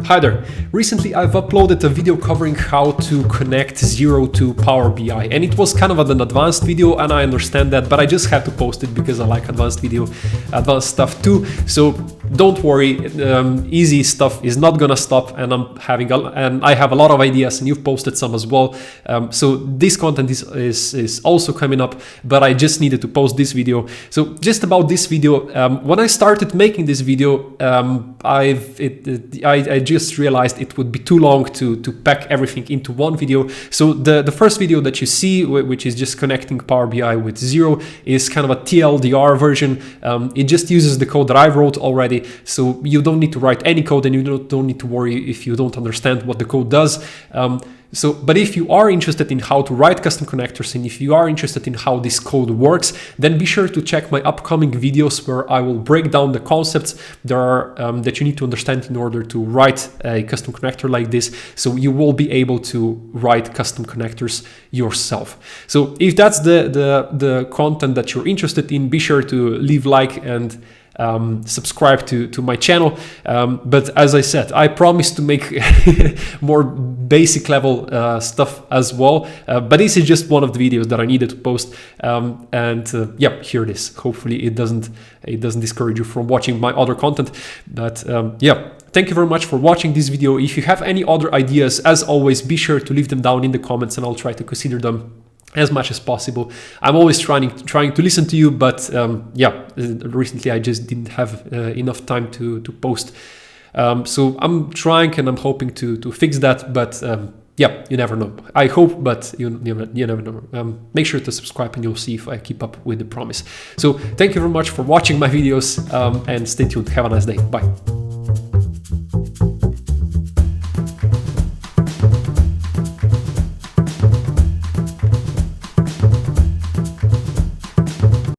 Hi there. Recently I've uploaded a video covering how to connect Xero to Power BI, and it was kind of an advanced video, and I understand that, but I just had to post it because I like advanced stuff too. So don't worry, easy stuff is not gonna stop, and I have a lot of ideas, and you've posted some as well. So this content is also coming up, but I just needed to post this video. So just about this video, when I started making this video, I just realized it would be too long to pack everything into one video. So the first video that you see, which is just connecting Power BI with Xero, is kind of a TLDR version. It just uses the code that I wrote already, so you don't need to write any code, and you don't need to worry if you don't understand what the code does. But if you are interested in how to write custom connectors, and if you are interested in how this code works, then be sure to check my upcoming videos where I will break down the concepts that you need to understand in order to write a custom connector like this, so you will be able to write custom connectors yourself. So if that's the content that you're interested in, be sure to leave like and subscribe to my channel. But as I said, I promise to make more basic level stuff as well. But this is just one of the videos that I needed to post. Yeah, here it is. Hopefully it doesn't discourage you from watching my other content. But yeah. Thank you very much for watching this video. If you have any other ideas, as always, be sure to leave them down in the comments, and I'll try to consider them as much as possible. I'm always trying to listen to you, but yeah, recently I just didn't have enough time to post. So I'm trying, and I'm hoping to fix that, but yeah, you never know. I hope, but you never know. Make sure to subscribe, and you'll see if I keep up with the promise. So thank you very much for watching my videos, and stay tuned. Have a nice day. Bye.